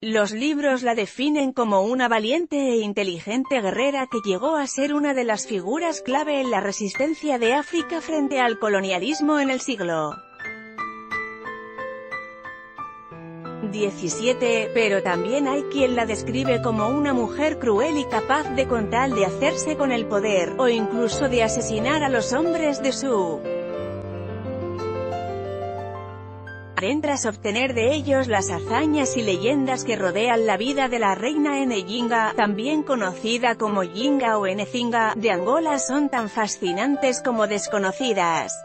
Los libros la definen como una valiente e inteligente guerrera que llegó a ser una de las figuras clave en la resistencia de África frente al colonialismo en el siglo XVII, pero también hay quien la describe como una mujer cruel y capaz de con tal de hacerse con el poder, o incluso de asesinar a los hombres de su tras obtener de ellos las hazañas y leyendas que rodean la vida de la reina Enejinga, también conocida como Yinga o Enezinga, de Angola son tan fascinantes como desconocidas.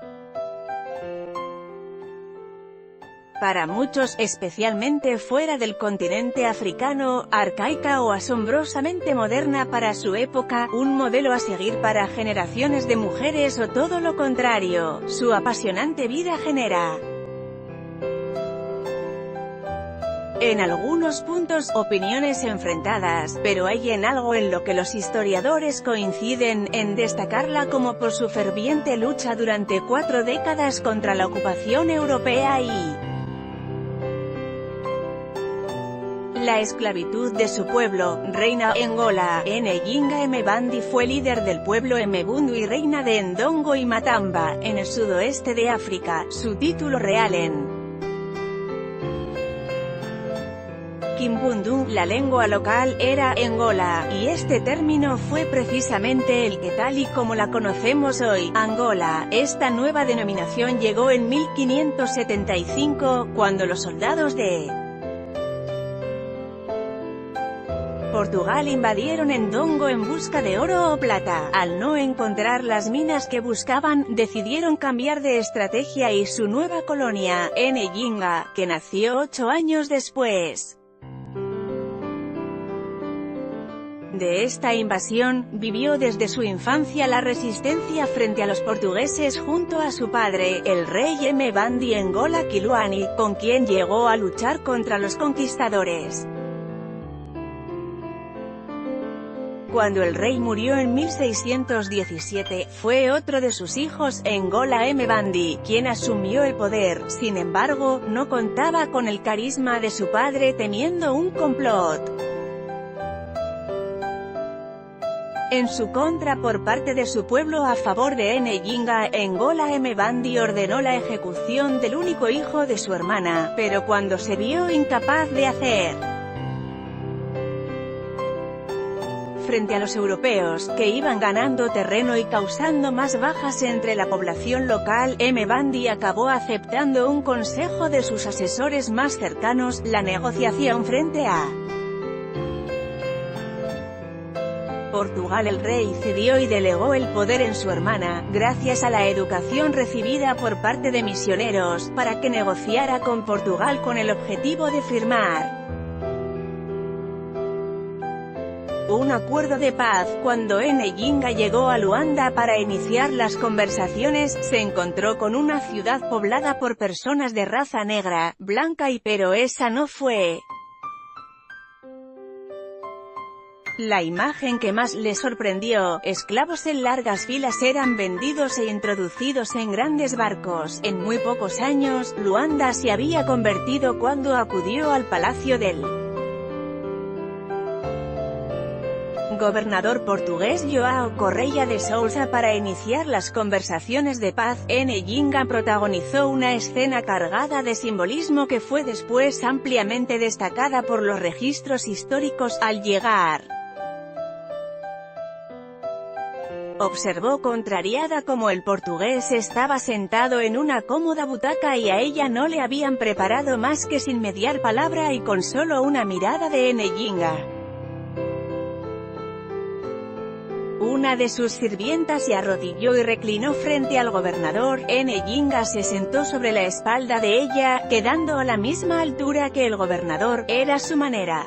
Para muchos, especialmente fuera del continente africano, arcaica o asombrosamente moderna para su época, un modelo a seguir para generaciones de mujeres o todo lo contrario, su apasionante vida genera en algunos puntos, opiniones enfrentadas, pero hay algo en lo que los historiadores coinciden, en destacarla como por su ferviente lucha durante 4 décadas contra la ocupación europea y la esclavitud de su pueblo. Reina Angola, Enejinga Mbandi fue líder del pueblo Mbundu y reina de Ndongo y Matamba, en el sudoeste de África. Su título real en Kimbundu, la lengua local, era Angola, y este término fue precisamente el que tal y como la conocemos hoy, Angola. Esta nueva denominación llegó en 1575, cuando los soldados de Portugal invadieron Ndongo en busca de oro o plata. Al no encontrar las minas que buscaban, decidieron cambiar de estrategia y su nueva colonia, Enejinga, que nació 8 años después de esta invasión, vivió desde su infancia la resistencia frente a los portugueses junto a su padre, el rey Mbandi Ngola Quiluani, con quien llegó a luchar contra los conquistadores. Cuando el rey murió en 1617, fue otro de sus hijos, Ngola Mbandi, quien asumió el poder. Sin embargo, no contaba con el carisma de su padre temiendo un complot en su contra por parte de su pueblo a favor de Enejinga. Ngola Mbandi ordenó la ejecución del único hijo de su hermana, pero cuando se vio incapaz de hacer frente a los europeos, que iban ganando terreno y causando más bajas entre la población local, Mbandi acabó aceptando un consejo de sus asesores más cercanos, la negociación frente a Portugal. El rey cedió y delegó el poder en su hermana, gracias a la educación recibida por parte de misioneros, para que negociara con Portugal con el objetivo de firmar un acuerdo de paz. Cuando Enejinga llegó a Luanda para iniciar las conversaciones, se encontró con una ciudad poblada por personas de raza negra, blanca pero esa no fue la imagen que más le sorprendió. Esclavos en largas filas eran vendidos e introducidos en grandes barcos. En muy pocos años, Luanda se había convertido cuando acudió al palacio del gobernador portugués João Correia de Sousa para iniciar las conversaciones de paz. Enejinga protagonizó una escena cargada de simbolismo que fue después ampliamente destacada por los registros históricos. Al llegar, observó contrariada cómo el portugués estaba sentado en una cómoda butaca y a ella no le habían preparado más que sin mediar palabra y con solo una mirada de Enejinga. Una de sus sirvientas se arrodilló y reclinó frente al gobernador. Enejinga se sentó sobre la espalda de ella, quedando a la misma altura que el gobernador. Era su manera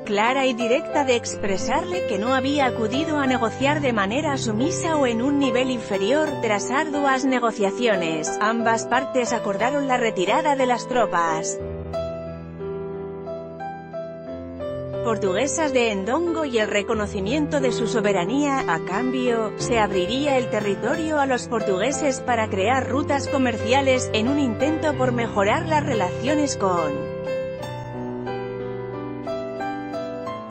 clara y directa de expresarle que no había acudido a negociar de manera sumisa o en un nivel inferior. Tras arduas negociaciones, ambas partes acordaron la retirada de las tropas portuguesas de Ndongo y el reconocimiento de su soberanía. A cambio, se abriría el territorio a los portugueses para crear rutas comerciales, en un intento por mejorar las relaciones con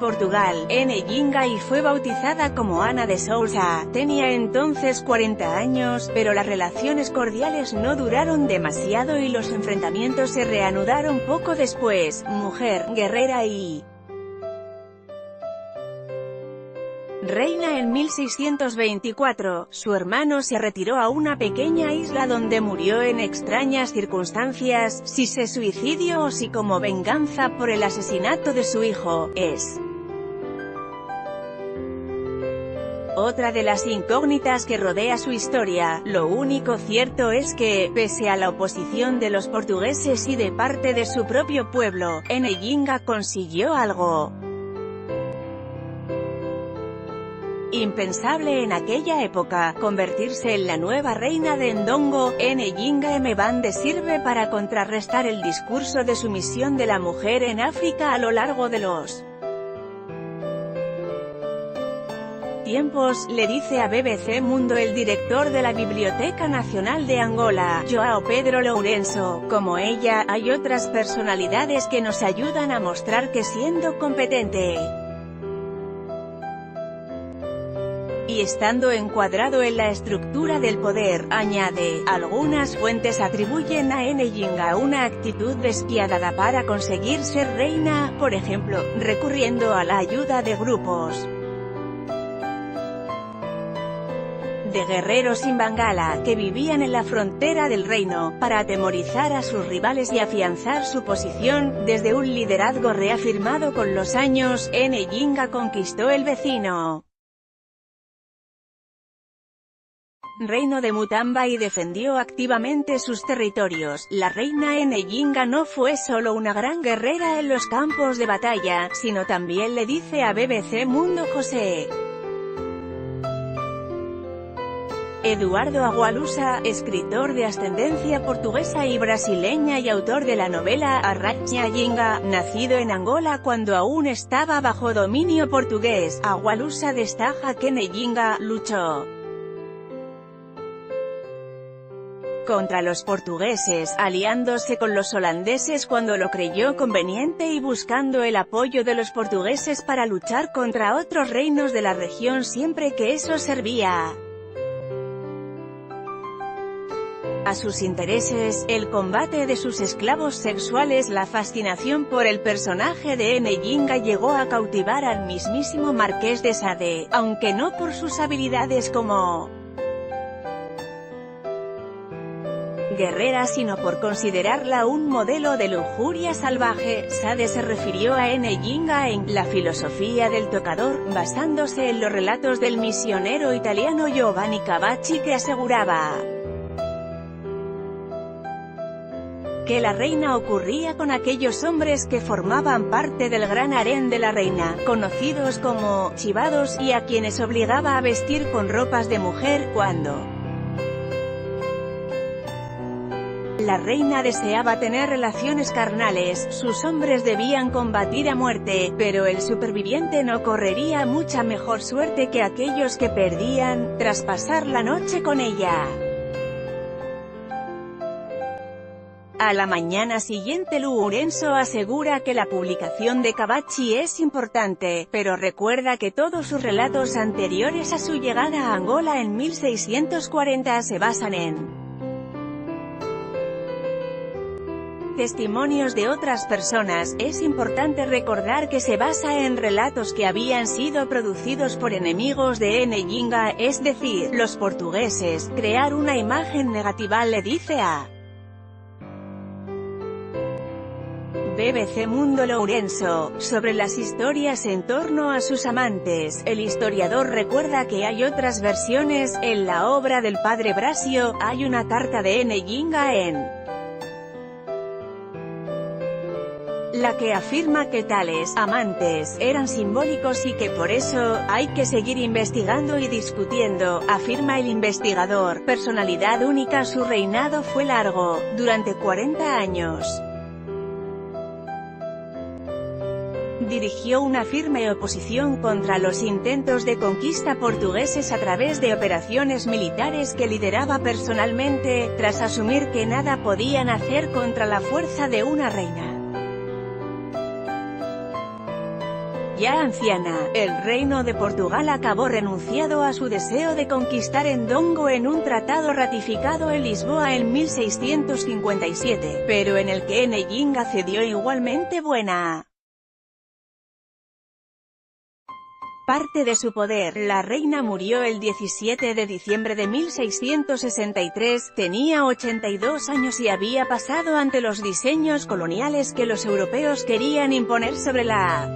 Portugal. Nhinga y fue bautizada como Ana de Sousa. Tenía entonces 40 años, pero las relaciones cordiales no duraron demasiado y los enfrentamientos se reanudaron poco después. Mujer, guerrera y reina en 1624, su hermano se retiró a una pequeña isla donde murió en extrañas circunstancias, si se suicidio o si como venganza por el asesinato de su hijo. Es otra de las incógnitas que rodea su historia. Lo único cierto es que, pese a la oposición de los portugueses y de parte de su propio pueblo, Nhinga consiguió algo impensable en aquella época: convertirse en la nueva reina de Ndongo. Nhinga Mbande sirve para contrarrestar el discurso de sumisión de la mujer en África a lo largo de los tiempos, le dice a BBC Mundo el director de la Biblioteca Nacional de Angola, João Pedro Lourenço. Como ella, hay otras personalidades que nos ayudan a mostrar que siendo competente y estando encuadrado en la estructura del poder, añade, algunas fuentes atribuyen a Nhinga una actitud despiadada para conseguir ser reina, por ejemplo, recurriendo a la ayuda de grupos de guerreros Imbangala, que vivían en la frontera del reino, para atemorizar a sus rivales y afianzar su posición. Desde un liderazgo reafirmado con los años, Nhinga conquistó el vecino reino de Mutamba y defendió activamente sus territorios. La reina Nhinga no fue solo una gran guerrera en los campos de batalla, sino también, le dice a BBC Mundo José Eduardo Agualusa, escritor de ascendencia portuguesa y brasileña y autor de la novela Nhinga, nacido en Angola cuando aún estaba bajo dominio portugués. Agualusa destaca que Nhinga luchó contra los portugueses, aliándose con los holandeses cuando lo creyó conveniente y buscando el apoyo de los portugueses para luchar contra otros reinos de la región siempre que eso servía a sus intereses. El combate de sus esclavos sexuales. La fascinación por el personaje de Nhinga llegó a cautivar al mismísimo Marqués de Sade, aunque no por sus habilidades como guerrera sino por considerarla un modelo de lujuria salvaje. Sade se refirió a Nhinga en La filosofía del tocador, basándose en los relatos del misionero italiano Giovanni Caracci, que aseguraba que la reina ocurría con aquellos hombres que formaban parte del gran harén de la reina, conocidos como chivados, y a quienes obligaba a vestir con ropas de mujer. Cuando la reina deseaba tener relaciones carnales, sus hombres debían combatir a muerte, pero el superviviente no correría mucha mejor suerte que aquellos que perdían, tras pasar la noche con ella. A la mañana siguiente Lourenço asegura que la publicación de Caracci es importante, pero recuerda que todos sus relatos anteriores a su llegada a Angola en 1640 se basan en testimonios de otras personas. Es importante recordar que se basa en relatos que habían sido producidos por enemigos de Nhinga, es decir, los portugueses. Crear una imagen negativa, le dice a BBC Mundo Lourenço, sobre las historias en torno a sus amantes. El historiador recuerda que hay otras versiones. En la obra del padre Brasio, hay una carta de Nhinga en la que afirma que tales amantes eran simbólicos y que por eso hay que seguir investigando y discutiendo, afirma el investigador. Personalidad única. Su reinado fue largo, durante 40 años. Dirigió una firme oposición contra los intentos de conquista portugueses a través de operaciones militares que lideraba personalmente, tras asumir que nada podían hacer contra la fuerza de una reina. Ya anciana, el reino de Portugal acabó renunciando a su deseo de conquistar Ndongo en un tratado ratificado en Lisboa en 1657, pero en el que Nhingha cedió igualmente buena parte de su poder. La reina murió el 17 de diciembre de 1663, tenía 82 años y había pasado ante los diseños coloniales que los europeos querían imponer sobre la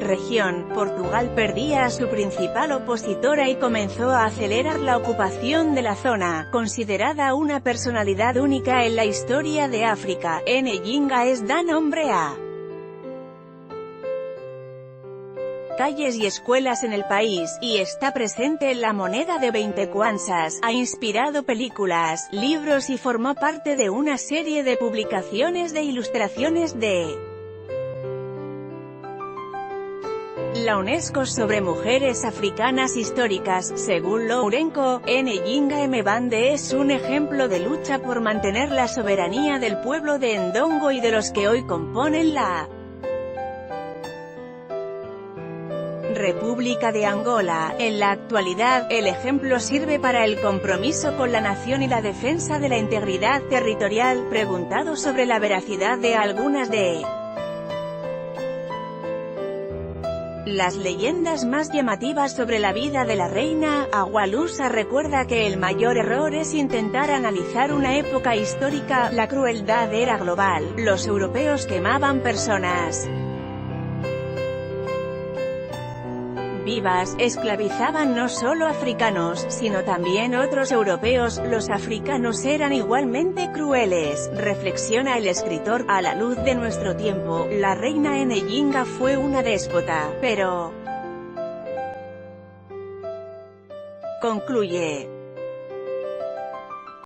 región. Portugal perdía a su principal opositora y comenzó a acelerar la ocupación de la zona, considerada una personalidad única en la historia de África. Nhingha da nombre a calles y escuelas en el país, y está presente en la moneda de 20 kwanzas, ha inspirado películas, libros y formó parte de una serie de publicaciones de ilustraciones de la UNESCO sobre mujeres africanas históricas. Según Lourenco, Nhingha Mbande es un ejemplo de lucha por mantener la soberanía del pueblo de Ndongo y de los que hoy componen la República de Angola. En la actualidad, el ejemplo sirve para el compromiso con la nación y la defensa de la integridad territorial. Preguntado sobre la veracidad de algunas de las leyendas más llamativas sobre la vida de la reina, Agualusa recuerda que el mayor error es intentar analizar una época histórica. La crueldad era global, los europeos quemaban personas vivas, esclavizaban no solo africanos, sino también otros europeos. Los africanos eran igualmente crueles, reflexiona el escritor. A la luz de nuestro tiempo, la reina Nhingha fue una déspota, pero concluye: